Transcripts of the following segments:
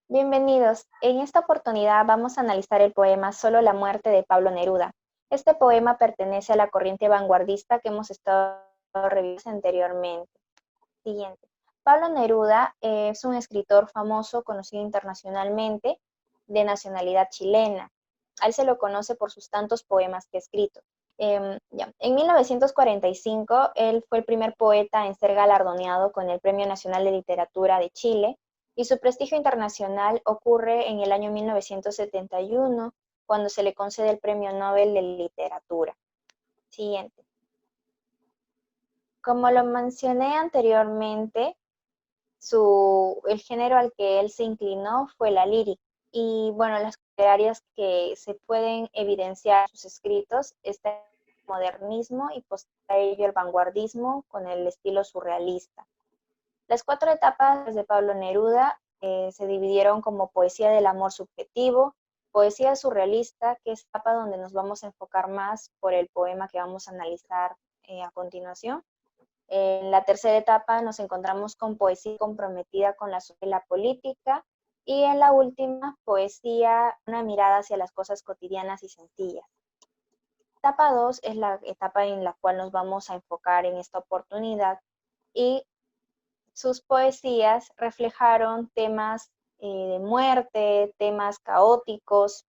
Bienvenidos. En esta oportunidad vamos a analizar el poema Solo la muerte de Pablo Neruda. Este poema pertenece a la corriente vanguardista que hemos estado revisando anteriormente. Siguiente. Pablo Neruda es un escritor famoso, conocido internacionalmente, de nacionalidad chilena. A él se lo conoce por sus tantos poemas que ha escrito. En 1945, él fue el primer poeta en ser galardoneado con el Premio Nacional de Literatura de Chile y su prestigio internacional ocurre en el año 1971, cuando se le concede el Premio Nobel de Literatura. Siguiente. Como lo mencioné anteriormente, el género al que él se inclinó fue la lírica. Y bueno, las áreas que se pueden evidenciar en sus escritos está el modernismo y posterior a ello el vanguardismo con el estilo surrealista. Las cuatro etapas de Pablo Neruda se dividieron como poesía del amor subjetivo, poesía surrealista, que es la etapa donde nos vamos a enfocar más por el poema que vamos a analizar a continuación. En la tercera etapa nos encontramos con poesía comprometida con la política y en la última, poesía, una mirada hacia las cosas cotidianas y sencillas. Etapa 2 es la etapa en la cual nos vamos a enfocar en esta oportunidad y sus poesías reflejaron temas de muerte, temas caóticos,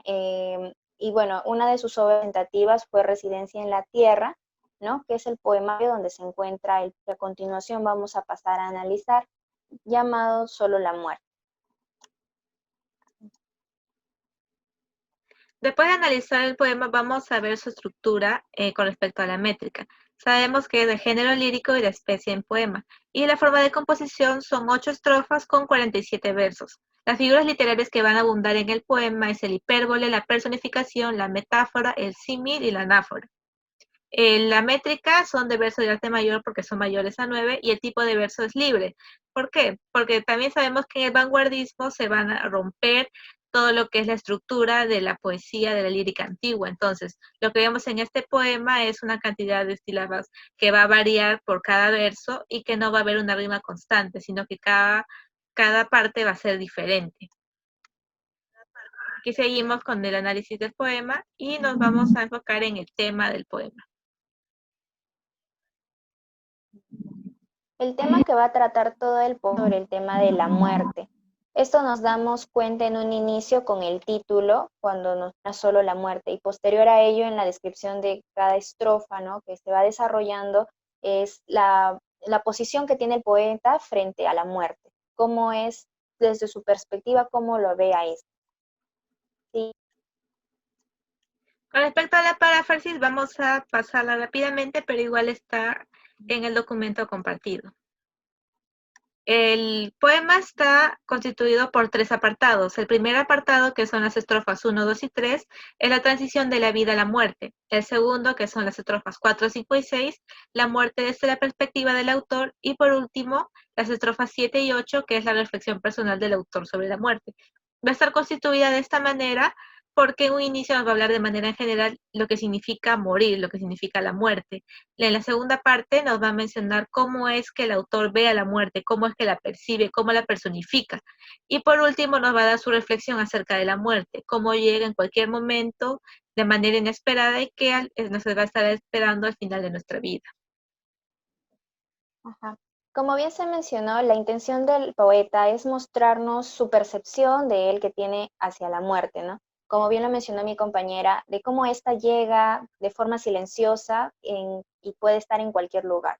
y bueno, una de sus obras tentativas fue Residencia en la Tierra, ¿no? Que es el poemario donde se encuentra el que a continuación vamos a pasar a analizar, llamado Solo la muerte. Después de analizar el poema, vamos a ver su estructura con respecto a la métrica. Sabemos que es de género lírico y de especie en poema, y la forma de composición son 8 estrofas con 47 versos. Las figuras literarias que van a abundar en el poema es el hipérbole, la personificación, la metáfora, el símil y la anáfora. La métrica son de verso de arte mayor porque son mayores a 9 y el tipo de verso es libre. ¿Por qué? Porque también sabemos que en el vanguardismo se van a romper todo lo que es la estructura de la poesía, de la lírica antigua. Entonces, lo que vemos en este poema es una cantidad de sílabas que va a variar por cada verso y que no va a haber una rima constante, sino que cada parte va a ser diferente. Aquí seguimos con el análisis del poema y nos vamos a enfocar en el tema del poema. El tema que va a tratar todo el poema sobre el tema de la muerte. Esto nos damos cuenta en un inicio con el título, cuando nos da solo la muerte, y posterior a ello en la descripción de cada estrofa, ¿no? Que se va desarrollando, es la posición que tiene el poeta frente a la muerte, cómo es desde su perspectiva, cómo lo ve a esto. ¿Sí? Con respecto a la paráfrasis, vamos a pasarla rápidamente, pero igual está en el documento compartido. El poema está constituido por 3 apartados. El primer apartado, que son las estrofas 1, 2 y 3, es la transición de la vida a la muerte. El segundo, que son las estrofas 4, 5 y 6, la muerte desde la perspectiva del autor. Y por último, las estrofas 7 y 8, que es la reflexión personal del autor sobre la muerte. Va a estar constituida de esta manera porque en un inicio nos va a hablar de manera en general lo que significa morir, lo que significa la muerte. En la segunda parte nos va a mencionar cómo es que el autor ve a la muerte, cómo es que la percibe, cómo la personifica. Y por último nos va a dar su reflexión acerca de la muerte, cómo llega en cualquier momento de manera inesperada y que nos va a estar esperando al final de nuestra vida. Ajá. Como bien se mencionó, la intención del poeta es mostrarnos su percepción de él que tiene hacia la muerte, ¿no? Como bien lo mencionó mi compañera, de cómo ésta llega de forma silenciosa y puede estar en cualquier lugar.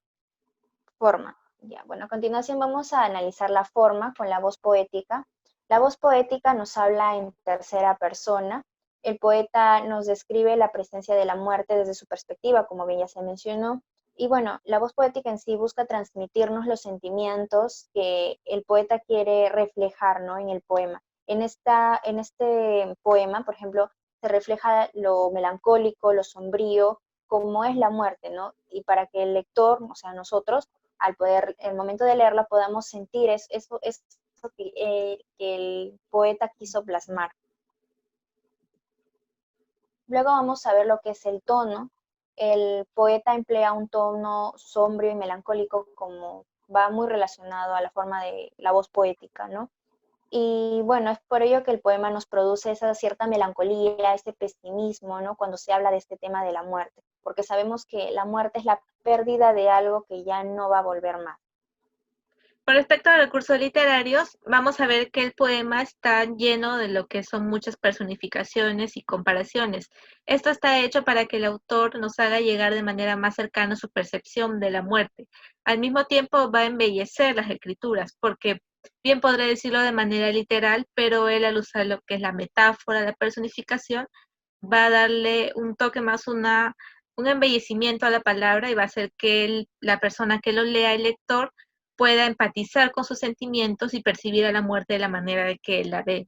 Forma. Ya, bueno, a continuación vamos a analizar la forma con la voz poética. La voz poética nos habla en tercera persona. El poeta nos describe la presencia de la muerte desde su perspectiva, como bien ya se mencionó. Y bueno, la voz poética en sí busca transmitirnos los sentimientos que el poeta quiere reflejar, ¿no? En el poema. En este poema, por ejemplo, se refleja lo melancólico, lo sombrío, como es la muerte, ¿no? Y para que el lector, o sea, nosotros, al poder, el momento de leerla, podamos sentir eso que el poeta quiso plasmar. Luego vamos a ver lo que es el tono. El poeta emplea un tono sombrío y melancólico, como va muy relacionado a la forma de la voz poética, ¿no? Y bueno, es por ello que el poema nos produce esa cierta melancolía, ese pesimismo, ¿no? Cuando se habla de este tema de la muerte, porque sabemos que la muerte es la pérdida de algo que ya no va a volver más. Con respecto a recursos literarios, vamos a ver que el poema está lleno de lo que son muchas personificaciones y comparaciones. Esto está hecho para que el autor nos haga llegar de manera más cercana su percepción de la muerte. Al mismo tiempo va a embellecer las escrituras, porque bien podré decirlo de manera literal, pero él al usar lo que es la metáfora, la personificación, va a darle un toque más, un embellecimiento a la palabra y va a hacer que la persona que lo lea, el lector, pueda empatizar con sus sentimientos y percibir a la muerte de la manera de que él la ve.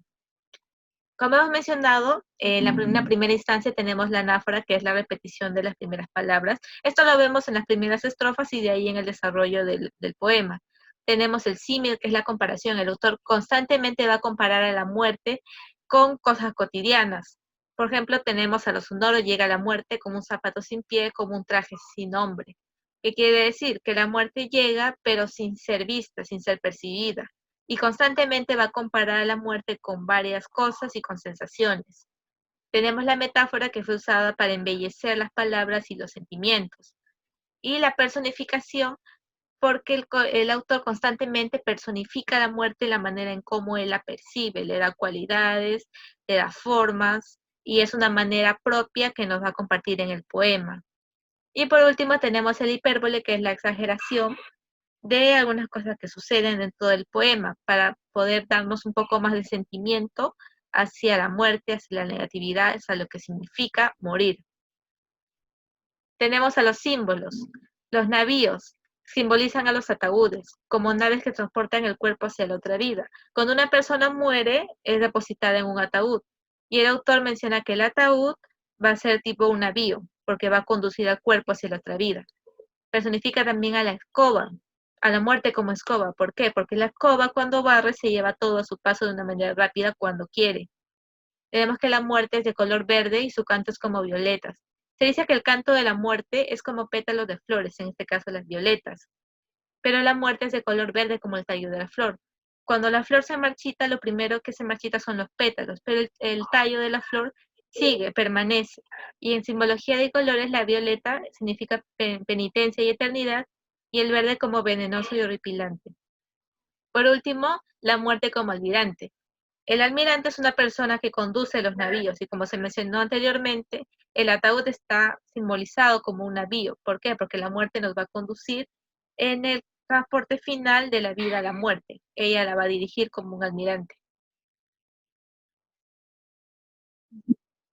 Como hemos mencionado, en una primera instancia tenemos la anáfora, que es la repetición de las primeras palabras. Esto lo vemos en las primeras estrofas y de ahí en el desarrollo del poema. Tenemos el símil, que es la comparación. El autor constantemente va a comparar a la muerte con cosas cotidianas. Por ejemplo, tenemos a lo sonoro, llega la muerte como un zapato sin pie, como un traje sin nombre. ¿Qué quiere decir? Que la muerte llega, pero sin ser vista, sin ser percibida y constantemente va a comparar la muerte con varias cosas y con sensaciones. Tenemos la metáfora que fue usada para embellecer las palabras y los sentimientos. Y la personificación, porque el autor constantemente personifica la muerte en la manera en cómo él la percibe, le da cualidades, le da formas, y es una manera propia que nos va a compartir en el poema. Y por último tenemos el hipérbole, que es la exageración, de algunas cosas que suceden dentro del poema para poder darnos un poco más de sentimiento hacia la muerte, hacia la negatividad, hacia lo que significa morir. Tenemos a los símbolos. Los navíos simbolizan a los ataúdes, como naves que transportan el cuerpo hacia la otra vida. Cuando una persona muere, es depositada en un ataúd. Y el autor menciona que el ataúd va a ser tipo un navío, porque va a conducir al cuerpo hacia la otra vida. Personifica también a la escoba, a la muerte como escoba. ¿Por qué? Porque la escoba cuando barre se lleva todo a su paso de una manera rápida cuando quiere. Tenemos que la muerte es de color verde y su canto es como violetas. Se dice que el canto de la muerte es como pétalos de flores, en este caso las violetas, pero la muerte es de color verde como el tallo de la flor. Cuando la flor se marchita, lo primero que se marchita son los pétalos, pero el tallo de la flor sigue, permanece. Y en simbología de colores, la violeta significa penitencia y eternidad, y el verde como venenoso y horripilante. Por último, la muerte como almirante. El almirante es una persona que conduce los navíos y como se mencionó anteriormente, el ataúd está simbolizado como un navío. ¿Por qué? Porque la muerte nos va a conducir en el transporte final de la vida a la muerte. Ella la va a dirigir como un almirante.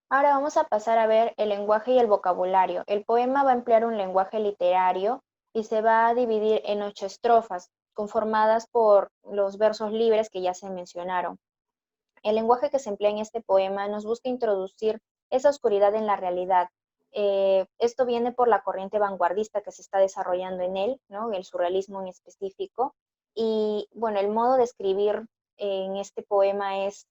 Ahora vamos a pasar a ver el lenguaje y el vocabulario. El poema va a emplear un lenguaje literario y se va a dividir en 8 estrofas, conformadas por los versos libres que ya se mencionaron. El lenguaje que se emplea en este poema nos busca introducir esa oscuridad en la realidad. Esto viene por la corriente vanguardista que se está desarrollando en él, ¿no? El surrealismo en específico. Y bueno, el modo de escribir en este poema es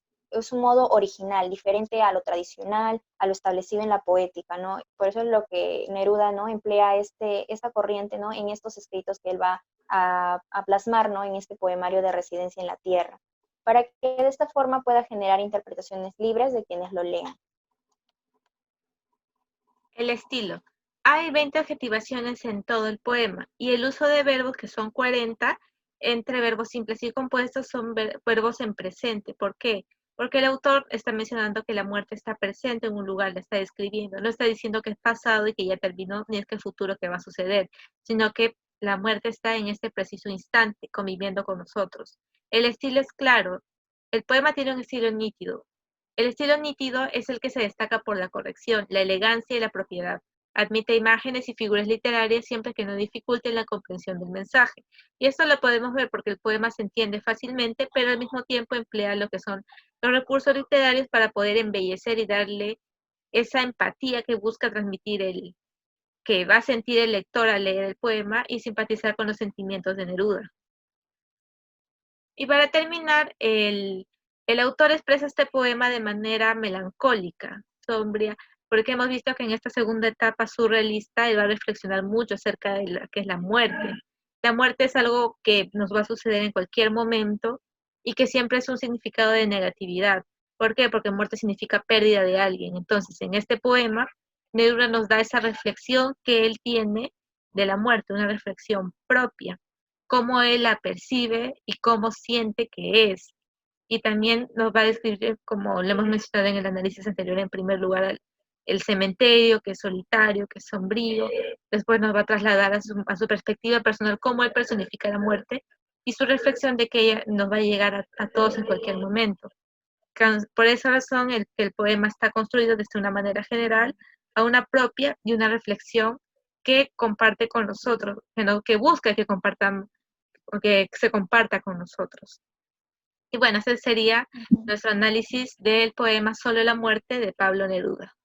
un modo original, diferente a lo tradicional, a lo establecido en la poética, ¿no? Por eso es lo que Neruda, ¿no? Emplea esta corriente, ¿no? En estos escritos que él va a plasmar, ¿no? En este poemario de Residencia en la Tierra, para que de esta forma pueda generar interpretaciones libres de quienes lo lean. El estilo. Hay 20 adjetivaciones en todo el poema y el uso de verbos, que son 40, entre verbos simples y compuestos, son verbos en presente. ¿Por qué? Porque el autor está mencionando que la muerte está presente en un lugar, la está describiendo. No está diciendo que es pasado y que ya terminó, ni es que es futuro que va a suceder, sino que la muerte está en este preciso instante, conviviendo con nosotros. El estilo es claro. El poema tiene un estilo nítido. El estilo nítido es el que se destaca por la corrección, la elegancia y la propiedad. Admite imágenes y figuras literarias siempre que no dificulten la comprensión del mensaje. Y esto lo podemos ver porque el poema se entiende fácilmente, pero al mismo tiempo emplea lo que son los recursos literarios para poder embellecer y darle esa empatía que busca transmitir que va a sentir el lector al leer el poema y simpatizar con los sentimientos de Neruda. Y para terminar, el autor expresa este poema de manera melancólica, sombría, porque hemos visto que en esta segunda etapa surrealista él va a reflexionar mucho acerca de lo que es la muerte. La muerte es algo que nos va a suceder en cualquier momento y que siempre es un significado de negatividad. ¿Por qué? Porque muerte significa pérdida de alguien. Entonces, en este poema, Neruda nos da esa reflexión que él tiene de la muerte, una reflexión propia, cómo él la percibe y cómo siente que es. Y también nos va a describir, como lo hemos mencionado en el análisis anterior, en primer lugar, el cementerio, que es solitario, que es sombrío. Después nos va a trasladar a su perspectiva personal, cómo él personifica la muerte y su reflexión de que ella nos va a llegar a todos en cualquier momento. Por esa razón, el poema está construido desde una manera general a una propia y una reflexión que comparte con nosotros, que busca que compartan, que se comparta con nosotros. Y bueno, ese sería nuestro análisis del poema Solo la muerte de Pablo Neruda.